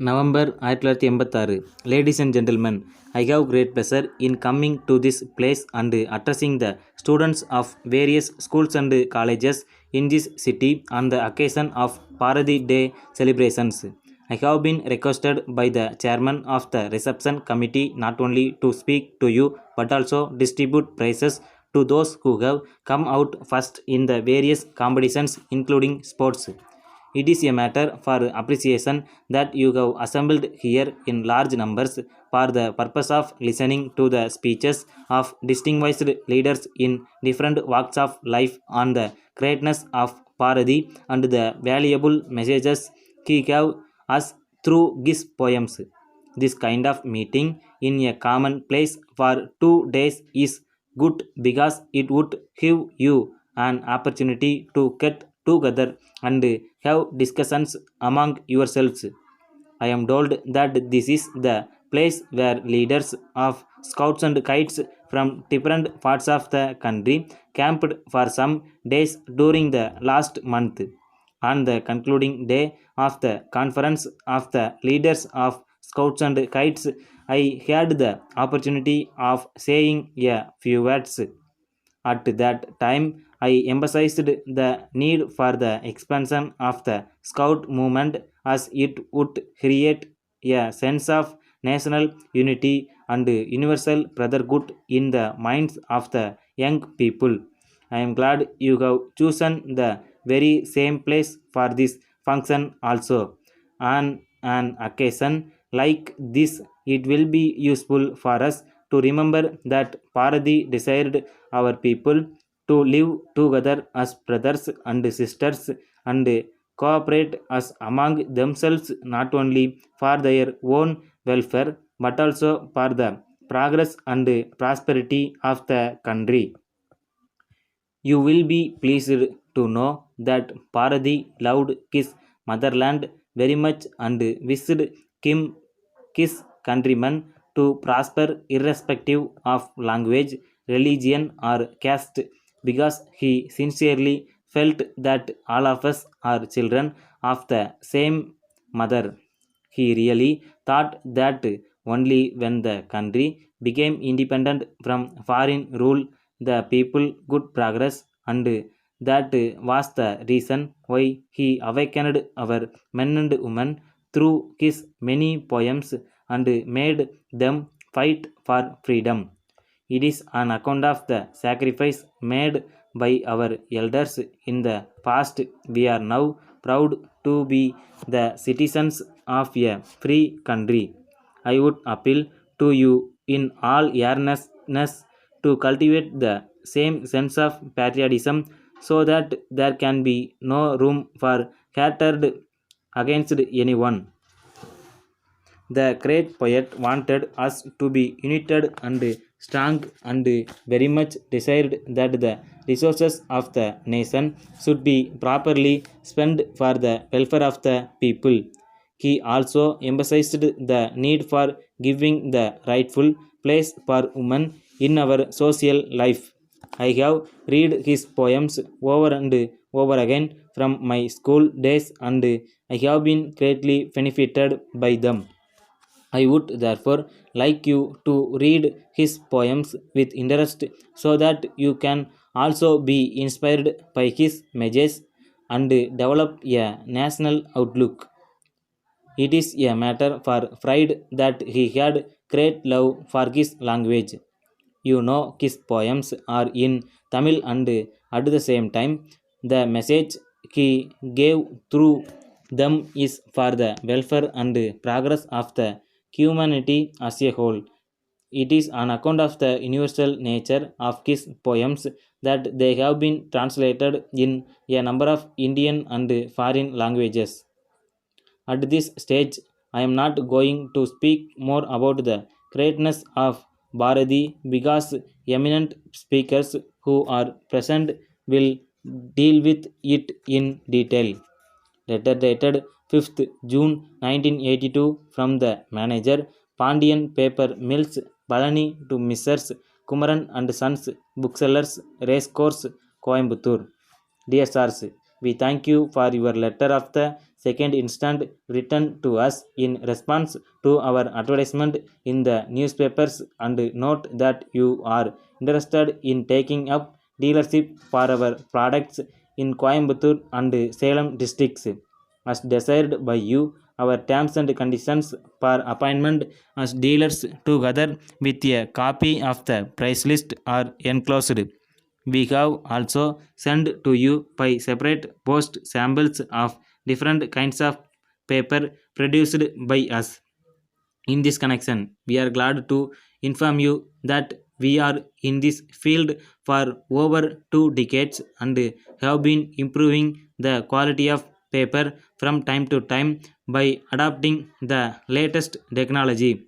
November 1986. Ladies and gentlemen, I have great pleasure in coming to this place and addressing the students of various schools and colleges in this city on the occasion of Parathi Day celebrations. I have been requested by the chairman of the reception committee not only to speak to you but also distribute prizes to those who have come out first in the various competitions including sports. It is a matter for appreciation that you have assembled here in large numbers for the purpose of listening to the speeches of distinguished leaders in different walks of life on the greatness of Parathi and the valuable messages he gave us through his poems. This kind of meeting in a common place for 2 days is good because it would give you an opportunity to get together and have discussions among yourselves. I am told that this is the place where leaders of scouts and kites from different parts of the country camped for some days during the last month. On the concluding day of the conference of the leaders of scouts and kites, I had the opportunity of saying a few words. At that time, I emphasized the need for the expansion of the Scout movement as it would create a sense of national unity and universal brotherhood in the minds of the young people. I am glad you have chosen the very same place for this function also. On an occasion like this, it will be useful for us to remember that Parathi desired our people to live together as brothers and sisters and cooperate as among themselves not only for their own welfare but also for the progress and prosperity of the country. You will be pleased to know that Parathi loved his motherland very much and wished him, his countrymen, to prosper irrespective of language, religion, or caste because he sincerely felt that all of us are children of the same mother. He really thought that only when the country became independent from foreign rule the people could progress, and that was the reason why he awakened our men and women through his many poems and made them fight for freedom. It is on account of the sacrifice made by our elders in the past we are now proud to be the citizens of a free country. I would appeal to you in all earnestness to cultivate the same sense of patriotism so that there can be no room for hatred against anyone. The great poet wanted us to be united and strong and very much desired that the resources of the nation should be properly spent for the welfare of the people. He also emphasized the need for giving the rightful place for women in our social life. I have read his poems over and over again from my school days and I have been greatly benefited by them. I would therefore like you to read his poems with interest so that you can also be inspired by his messages and develop a national outlook. It is a matter for pride that he had great love for his language. You know, his poems are in Tamil and at the same time, the message he gave through them is for the welfare and progress of the humanity as a whole. It is on account of the universal nature of his poems that they have been translated in a number of Indian and foreign languages. At this stage, I am not going to speak more about the greatness of Bharati because eminent speakers who are present will deal with it in detail. Letter dated 5th June 1982 from the manager Pandian Paper Mills, Palani to Messrs. Kumaran and Sons Booksellers, Racecourse, Coimbatore. Dear Sirs, we thank you for your letter of the second instant written to us in response to our advertisement in the newspapers and note that you are interested in taking up dealership for our products in Coimbatore and Salem districts as desired by you. Our terms and conditions for appointment as dealers together with a copy of the price list are enclosed. We have also sent to you by separate post samples of different kinds of paper produced by us. In this connection, we are glad to inform you that we are in this field for over 2 decades and have been improving the quality of paper from time to time by adopting the latest technology.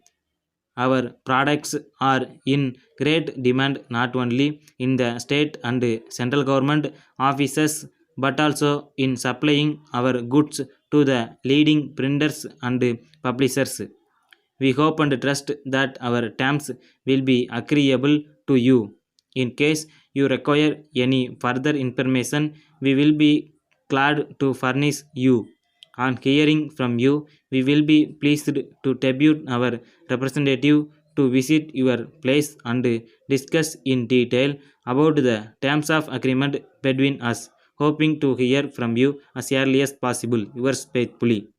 Our products are in great demand not only in the state and central government offices but also in supplying our goods to the leading printers and publishers. We hope and trust that our terms will be agreeable to you. In case you require any further information, we will be glad to furnish you. On hearing from you, we will be pleased to debut our representative to visit your place and discuss in detail about the terms of agreement between us. Hoping to hear from you as early as possible. Yours faithfully.